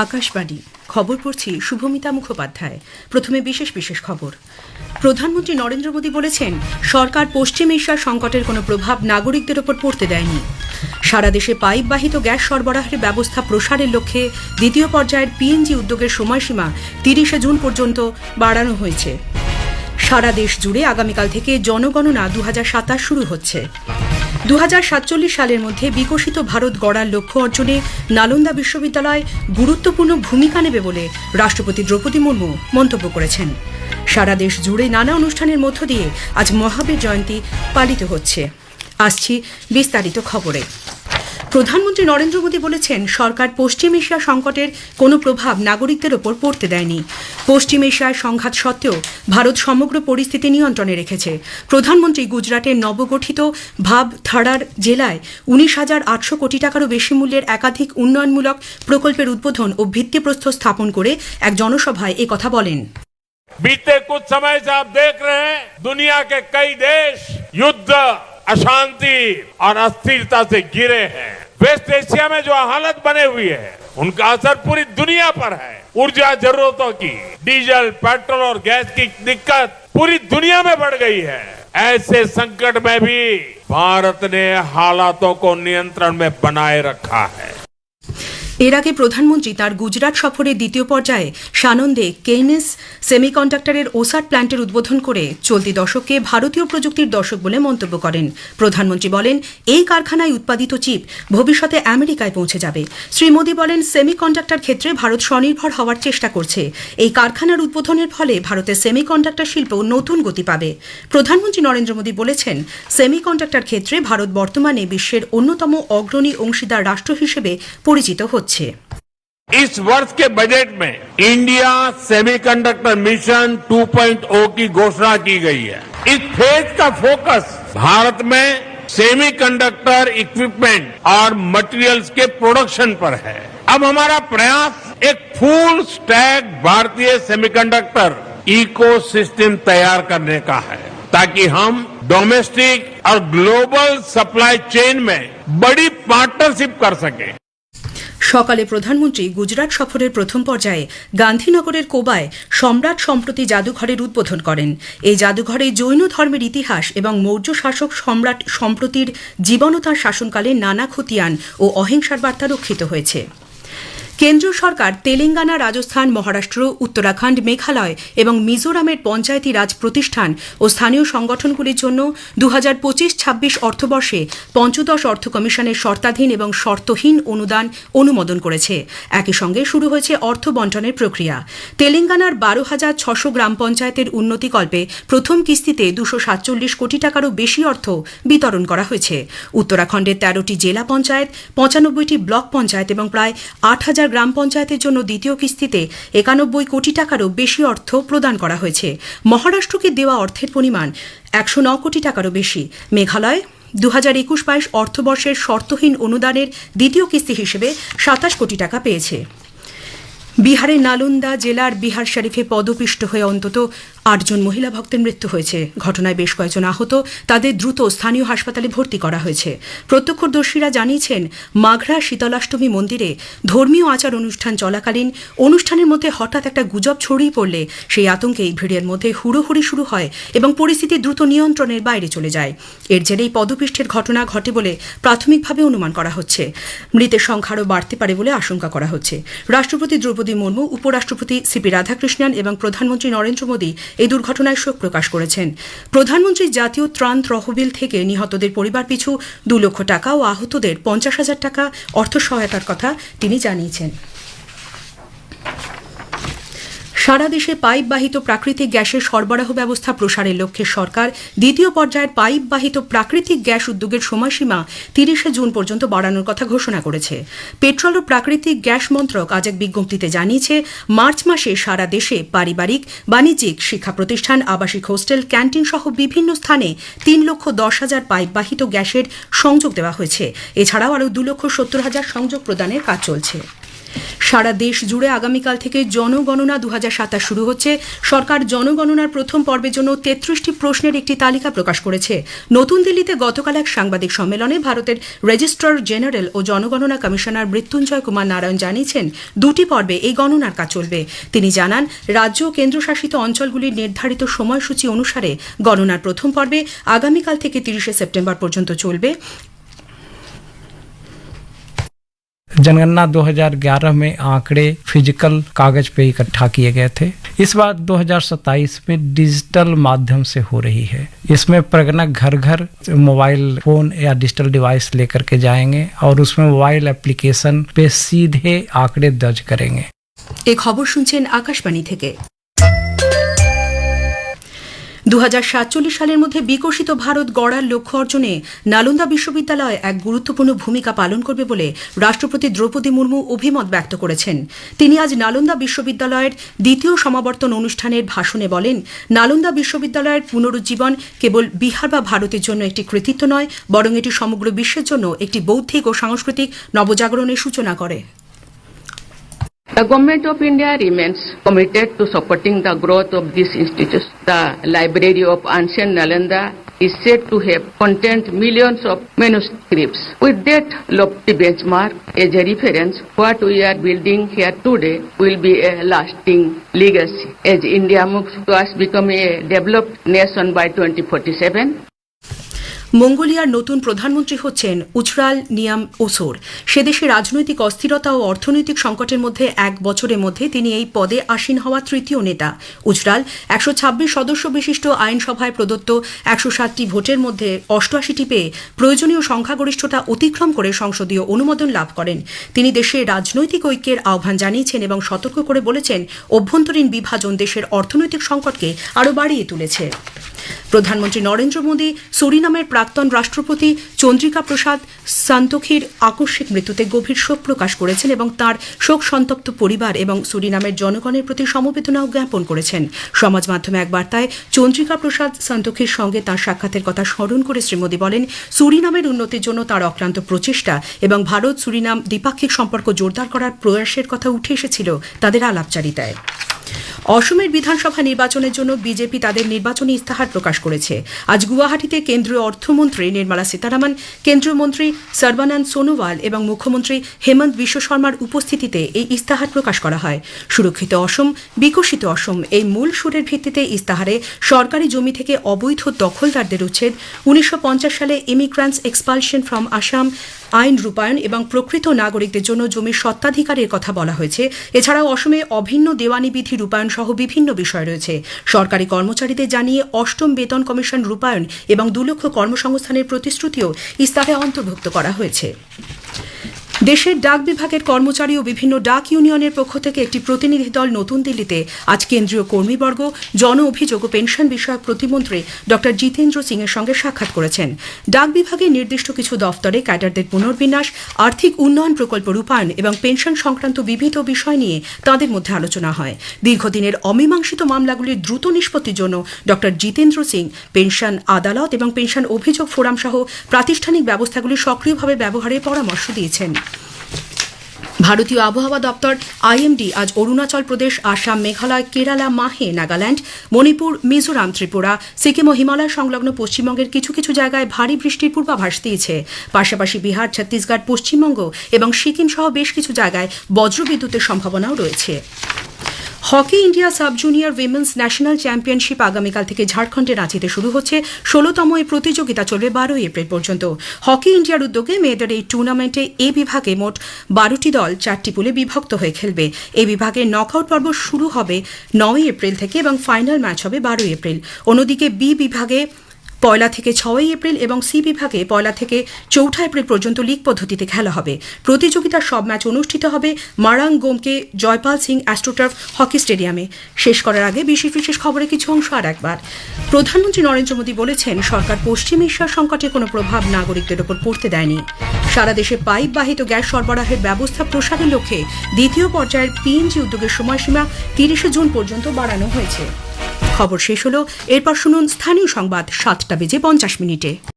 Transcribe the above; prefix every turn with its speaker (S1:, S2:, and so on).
S1: আকাশবাণী খবর পড়ছি শুভমিতা মুখোপাধ্যায়। প্রথমে বিশেষ বিশেষ খবর। প্রধানমন্ত্রী নরেন্দ্র মোদী বলেছেন, সরকার পশ্চিম এশিয়ার সংকটের কোনো প্রভাব নাগরিকদের ওপর পড়তে দেয়নি। সারা দেশে পাইপ বাহিত গ্যাস সরবরাহের ব্যবস্থা প্রসারের লক্ষ্যে দ্বিতীয় পর্যায়ের পিএনজি উদ্যোগের সময়সীমা ৩০শে জুন পর্যন্ত বাড়ানো হয়েছে। সারা দেশ জুড়ে আগামীকাল থেকে জনগণনা ২০২৭ শুরু হচ্ছে। ২০৪৭ সালের মধ্যে বিকশিত ভারত গড়ার লক্ষ্য অর্জনে নালন্দা বিশ্ববিদ্যালয় গুরুত্বপূর্ণ ভূমিকা নেবে বলে রাষ্ট্রপতি দ্রৌপদী মুর্মু মন্তব্য করেছেন। সারা দেশ জুড়ে নানা অনুষ্ঠানের মধ্য দিয়ে আজ মহাবীর জয়ন্তী পালিত হচ্ছে। আসছি বিস্তারিত খবরে। প্রধানমন্ত্রী নরেন্দ্র মোদী বলেছেন, সরকার পশ্চিম এশিয়া সংকটের কোনো প্রভাব নাগরিকদের ওপর পড়তে দেয়নি। পশ্চিম এশিয়ায় সংঘাত সত্ত্বেও ভারত সমগ্র পরিস্থিতি নিয়ন্ত্রণে রেখেছে। প্রধানমন্ত্রী গুজরাটের নবগঠিত ভাবথাড়ার জেলায় ১৯,৮০০ কোটি টাকারও বেশি মূল্যের একাধিক উন্নয়নমূলক প্রকল্পের উদ্বোধন ও ভিত্তিপ্রস্তর স্থাপন করে এক জনসভায় একথা বলেন।
S2: बीते कुछ समय से आप देख रहे हैं, दुनिया के कई देश युद्ध, अशांति और अस्थिरता से घिरे हैं। वेस्ट एशिया में जो हालत बने हुई है, उनका असर पूरी दुनिया पर है। ऊर्जा जरूरतों की डीजल, पेट्रोल और गैस की दिक्कत पूरी दुनिया में बढ़ गई है। ऐसे संकट में भी भारत ने हालातों को नियंत्रण में बनाए रखा है।
S1: এর আগে প্রধানমন্ত্রী তার গুজরাট সফরের দ্বিতীয় পর্যায়ে সানন্দে কেইনেস সেমিকন্ডাক্টরের ওসাট প্ল্যান্টের উদ্বোধন করে চলতি দশককে ভারতীয় প্রযুক্তির দশক বলে মন্তব্য করেন। প্রধানমন্ত্রী বলেন, এই কারখানায় উৎপাদিত চিপ ভবিষ্যতে আমেরিকায় পৌঁছে যাবে। শ্রী মোদী বলেন, সেমিকন্ডাক্টর ক্ষেত্রে ভারত স্বনির্ভর হওয়ার চেষ্টা করছে। এই কারখানার উদ্বোধনের ফলে ভারতের সেমিকন্ডাক্টর শিল্প নতুন গতি পাবে। প্রধানমন্ত্রী নরেন্দ্র মোদী বলেছেন, সেমিকন্ডাক্টর ক্ষেত্রে ভারত বর্তমানে বিশ্বের অন্যতম অগ্রণী অংশীদার রাষ্ট্র হিসেবে পরিচিত হচ্ছে।
S2: इस वर्ष के बजट में इंडिया सेमीकंडक्टर मिशन 2.0 की घोषणा की गई है। इस फेज का फोकस भारत में सेमीकंडक्टर इक्विपमेंट और मटेरियल्स के प्रोडक्शन पर है। अब हमारा प्रयास एक फुल स्टैक भारतीय सेमीकंडक्टर इकोसिस्टम तैयार करने का है, ताकि हम डोमेस्टिक और ग्लोबल सप्लाई चेन में बड़ी पार्टनरशिप कर सकें।
S1: সকালে প্রধানমন্ত্রী গুজরাট সফরের প্রথম পর্যায়ে গান্ধীনগরের কোবায় সম্রাট সম্প্রতি জাদুঘরের উদ্বোধন করেন। এই জাদুঘরে জৈন ধর্মের ইতিহাস এবং মৌর্য শাসক সম্রাট সম্প্রতির জীবন ও তাঁর শাসনকালে নানা খতিয়ান ও অহিংসার বার্তা রক্ষিত হয়েছে। কেন্দ্রীয় সরকার তেলেঙ্গানা, রাজস্থান, মহারাষ্ট্র, উত্তরাখণ্ড, মেঘালয় এবং মিজোরামের পঞ্চায়েতি রাজ প্রতিষ্ঠান ও স্থানীয় সংগঠনগুলির জন্য ২০২৫-২৬ অর্থবর্ষে পঞ্চদশ অর্থ কমিশনের শর্তাধীন এবং শর্তহীন অনুদান অনুমোদন করেছে। একই সঙ্গে শুরু হয়েছে অর্থ বণ্টনের প্রক্রিয়া। তেলেঙ্গানার ১২,৬০০ গ্রাম পঞ্চায়েতের উন্নতিকল্পে প্রথম কিস্তিতে ২৪৭ কোটি টাকারও বেশি অর্থ বিতরণ করা হয়েছে। উত্তরাখণ্ডের ১৩টি জেলা পঞ্চায়েত, ৯৫টি ব্লক পঞ্চায়েত এবং প্রায় ৮,০০০ গ্রাম পঞ্চায়েতের জন্য দ্বিতীয় কিস্তিতে ৯১ কোটি টাকারও বেশি অর্থ প্রদান করা হয়েছে। মহারাষ্ট্রকে দেওয়া অর্থের পরিমাণ ১০৯ কোটি টাকারও বেশি। মেঘালয় ২০২১-২২ অর্থবর্ষের শর্তহীন অনুদানের দ্বিতীয় কিস্তি হিসেবে ২৭ কোটি টাকা পেয়েছে। বিহারের নালন্দা জেলার বিহার শরীফে পদপিষ্ট হয়ে অন্তত ৮ জন মহিলা ভক্তের মৃত্যু হয়েছে। ঘটনায় বেশ কয়েকজন আহত, তাদের দ্রুত স্থানীয় হাসপাতালে ভর্তি করা হয়েছে। প্রত্যক্ষদর্শীরা জানিয়েছেন, মাঘরা শীতলাষ্টমী মন্দিরে ধর্মীয় আচার অনুষ্ঠান চলাকালীন অনুষ্ঠানের মধ্যে হঠাৎ একটা গুজব ছড়িয়ে পড়লে সেই আতঙ্কেই ভিড়ের মধ্যে হুড়োহুড়ি শুরু হয় এবং পরিস্থিতি দ্রুত নিয়ন্ত্রণের বাইরে চলে যায়। এর জেরেই পদপিষ্টের ঘটনা ঘটে বলে প্রাথমিকভাবে অনুমান করা হচ্ছে। মৃতের সংখ্যা আরও বাড়তে পারে বলে আশঙ্কা করা হচ্ছে। রাষ্ট্রপতি দ্রৌপদী মুর্মু, উপরাষ্ট্রপতি সিপি রাধাকৃষ্ণন এবং প্রধানমন্ত্রী নরেন্দ্র মোদী এই দুর্ঘটনায় শোক প্রকাশ করেছেন। প্রধানমন্ত্রী জাতীয় ত্রাণ তহবিল থেকে নিহতদের পরিবার পিছু ২ লক্ষ টাকা ও আহতদের ৫০,০০০ টাকা অর্থ সহায়তার কথা তিনি জানিয়েছেন। সারা দেশে পাইপ বাহিত প্রাকৃতিক গ্যাসের সরবরাহ ব্যবস্থা প্রসারের লক্ষ্যে সরকার দ্বিতীয় পর্যায়ের পাইপ বাহিত প্রাকৃতিক গ্যাস উদ্যোগের সময়সীমা ৩০শে জুন পর্যন্ত বাড়ানোর কথা ঘোষণা করেছে। পেট্রোল ও প্রাকৃতিক গ্যাস মন্ত্রক আজ এক বিজ্ঞপ্তিতে জানিয়েছে, মার্চ মাসে সারা দেশে পারিবারিক, বাণিজ্যিক, শিক্ষা প্রতিষ্ঠান, আবাসিক হোস্টেল, ক্যান্টিন সহ বিভিন্ন স্থানে ৩,১০,০০০ পাইপ বাহিত গ্যাসের সংযোগ দেওয়া হয়েছে। এছাড়াও আরও ২,৭০,০০০ সংযোগ প্রদানের কাজ চলছে। সারা দেশ জুড়ে আগামীকাল থেকে জনগণনা 2027 শুরু হচ্ছে। সরকার জনগণনার প্রথম পর্বের জন্য 33টি প্রশ্নের একটি তালিকা প্রকাশ করেছে। নতুন দিল্লিতে গতকাল এক সাংবাদিক সম্মেলনে ভারতের রেজিস্ট্রার জেনারেল ও জনগণনা কমিশনার মৃত্যুঞ্জয় কুমার নারায়ণ জানিয়েছেন, 2টি পর্বে এই গণনার কাজ চলবে। তিনি জানান, রাজ্য ও কেন্দ্রশাসিত অঞ্চলগুলির নির্ধারিত সময়সূচি অনুসারে গণনার প্রথম পর্বে আগামীকাল থেকে 30 সেপ্টেম্বর পর্যন্ত চলবে।
S3: जनगणना 2011 में आंकड़े फिजिकल कागज पे इकट्ठा किए गए थे। इस बार 2027 में डिजिटल माध्यम से हो रही है। इसमें प्रगणक घर घर मोबाइल फोन या डिजिटल डिवाइस लेकर के जाएंगे और उसमें मोबाइल एप्लीकेशन पे सीधे आंकड़े दर्ज करेंगे।
S1: এই খবর শুনছেন আকাশবাণী থেকে। 2047 সালের মধ্যে বিকশিত ভারত গড়ার লক্ষ্য অর্জনে নালন্দা বিশ্ববিদ্যালয় এক গুরুত্বপূর্ণ ভূমিকা পালন করবে বলে রাষ্ট্রপতি দ্রৌপদী মুর্মু অভিমত ব্যক্ত করেছেন। তিনি আজ নালন্দা বিশ্ববিদ্যালয়ের দ্বিতীয় সমাবর্তন অনুষ্ঠানের ভাষণে বলেন, নালন্দা বিশ্ববিদ্যালয়ের পুনরুজ্জীবন কেবল বিহার বা ভারতের জন্য একটি কৃতিত্ব নয়, বরং এটি সমগ্র বিশ্বের জন্য একটি বৌদ্ধিক ও সাংস্কৃতিক নবজাগরণের সূচনা করে।
S4: The Government of India remains committed to supporting the growth of these institutes. The Library of Ancient Nalanda is said to have contained millions of manuscripts. With that lofty benchmark as a reference, what we are building here today will be a lasting legacy as India moves towards becoming a developed nation by 2047.
S1: মঙ্গোলিয়ার নতুন প্রধানমন্ত্রী হচ্ছেন উচরাল নিয়াম ওসোর। সে দেশে রাজনৈতিক অস্থিরতা ও অর্থনৈতিক সংকটের মধ্যে এক বছরের মধ্যে তিনি এই পদে আসীন হওয়া তৃতীয় নেতা। উচরাল 126 সদস্য বিশিষ্ট আইনসভায় প্রদত্ত 107টি ভোটের মধ্যে 88টি পেয়ে প্রয়োজনীয় সংখ্যাগরিষ্ঠতা অতিক্রম করে সংসদীয় অনুমোদন লাভ করেন। তিনি দেশে রাজনৈতিক ঐক্যের আহ্বান জানিয়েছেন এবং সতর্ক করে বলেছেন, অভ্যন্তরীণ বিভাজন দেশের অর্থনৈতিক সংকটকে আরও বাড়িয়ে তুলেছে। প্রধানমন্ত্রী নরেন্দ্র মোদী সুরিনামের প্রাক্তন রাষ্ট্রপতি চন্দ্রিকা প্রসাদ সান্তোখির আকস্মিক মৃত্যুতে গভীর শোক প্রকাশ করেছেন এবং তাঁর শোক সন্তপ্ত পরিবার এবং সুরিনামের জনগণের প্রতি সমবেদনাও জ্ঞাপন করেছেন। সমাজ মাধ্যমে এক বার্তায় চন্দ্রিকা প্রসাদ সান্তোখির সঙ্গে তাঁর সাক্ষাতের কথা স্মরণ করে শ্রী মোদী বলেন, সুরিনামের উন্নতির জন্য তাঁর অক্লান্ত প্রচেষ্টা এবং ভারত সুরিনাম দ্বিপাক্ষিক সম্পর্ক জোরদার করার প্রয়াসের কথা উঠে এসেছিল তাদের আলাপচারিতায়। অসমের বিধানসভা নির্বাচনের জন্য বিজেপি তাদের নির্বাচনী ইস্তাহার প্রকাশ করেছে। আজ গুয়াহাটিতে কেন্দ্রীয় অর্থমন্ত্রী নির্মলা সীতারামন, কেন্দ্রীয় মন্ত্রী সর্বানন্দ সোনোয়াল এবং মুখ্যমন্ত্রী হেমন্ত বিশ্ব শর্মার উপস্থিতিতে এই ইস্তাহার প্রকাশ করা হয়। সুরক্ষিত অসম, বিকশিত অসম এই মূল সুরের ভিত্তিতে ইস্তাহারে সরকারি জমি থেকে অবৈধ দখলদারদের উচ্ছেদ, 1950 সালে ইমিগ্রান্টস এক্সপালশন ফ্রম আসাম আইন রূপায়ণ এবং প্রকৃত নাগরিকদের জন্য জমির স্বত্বাধিকারের কথা বলা হয়েছে। এছাড়াও অসমে অভিন্ন দেওয়ানি বিধি রূপায়ণ সহ বিভিন্ন বিষয় রয়েছে। সরকারি কর্মচারীদের জানিয়ে 8ম বেতন কমিশন রূপায়ণ এবং 2 লক্ষ কর্মসংস্থানের প্রতিশ্রুতিও ইস্তাহারে অন্তর্ভুক্ত করা হয়েছে। দেশের ডাক বিভাগের কর্মচারী ও বিভিন্ন ডাক ইউনিয়নের পক্ষ থেকে একটি প্রতিনিধি দল নতুন দিল্লিতে আজ কেন্দ্রীয় কর্মীবর্গ, জন অভিযোগ ও পেনশন বিষয়ক প্রতিমন্ত্রী ড জিতেন্দ্র সিং এর সঙ্গে সাক্ষাৎ করেছেন। ডাক বিভাগের নির্দিষ্ট কিছু দফতরে ক্যাডারদের পুনর্বিন্যাস, আর্থিক উন্নয়ন প্রকল্প রূপায়ণ এবং পেনশন সংক্রান্ত বিবিধ বিষয় নিয়ে তাঁদের মধ্যে আলোচনা হয়। দীর্ঘদিনের অমীমাংসিত মামলাগুলির দ্রুত নিষ্পত্তির জন্য ড জিতেন্দ্র সিং পেনশন আদালত এবং পেনশন অভিযোগ ফোরাম সহ প্রাতিষ্ঠানিক ব্যবস্থাগুলি সক্রিয়ভাবে ব্যবহারের পরামর্শ দিয়েছেন। ভারতীয় আবহাওয়া দপ্তর আইএমডি আজ অরুণাচল প্রদেশ, আসাম, মেঘালয়, কেরালা, মাহে, নাগাল্যান্ড, মণিপুর, মিজোরাম, ত্রিপুরা, সিকিম ও হিমালয় সংলগ্ন পশ্চিমবঙ্গের কিছু কিছু জায়গায় ভারী বৃষ্টির পূর্বাভাস দিয়েছে। পাশাপাশি বিহার, ছত্তিশগড়, পশ্চিমবঙ্গ এবং সিকিম সহ বেশ কিছু জায়গায় বজ্রবিদ্যুতের সম্ভাবনাও রয়েছে। Hockey India sub junior women's national championship আগামীকাল থেকে ঝাড়খণ্ডের রাঁচিতে শুরু হচ্ছে। 16তম এই প্রতিযোগিতা চলবে 12 এপ্রিল পর্যন্ত। হকি ইন্ডিয়ার উদ্যোগে মেয়েদের এই টুর্নামেন্টে এ বিভাগে মোট 12টি দল 4টি পুলে বিভক্ত হয়ে খেলবে। এই বিভাগে নকআউট পর্ব শুরু হবে 9 এপ্রিল থেকে এবং ফাইনাল ম্যাচ হবে 12 এপ্রিল। অন্যদিকে বি বিভাগে 1 থেকে 6 এপ্রিল এবং সি বিভাগে 1 থেকে 4 এপ্রিল পর্যন্ত লীগ পদ্ধতিতে খেলা হবে। প্রতিযোগিতার সব ম্যাচ অনুষ্ঠিত হবে মারাং গোমকে জয়পাল সিং অ্যাস্ট্রোটার্ফ হকি স্টেডিয়ামে। শেষ করার আগে বিশেষ বিশেষ খবরে কিছু অংশ আর একবার। প্রধানমন্ত্রী নরেন্দ্র মোদী বলেছেন, সরকার পশ্চিম এশিয়ার সংকটে কোনো প্রভাব নাগরিকদের ওপর পড়তে দেয়নি। সারা দেশে পাইপ বাহিত গ্যাস সরবরাহের ব্যবস্থা প্রসারের লক্ষ্যে দ্বিতীয় পর্যায়ের পিএনজি উদ্যোগের সময়সীমা 30 জুন পর্যন্ত বাড়ানো হয়েছে। খবর শেষ হলো। এরপর শুনুন স্থানীয় সংবাদ 7টা বেজে 50 মিনিটে।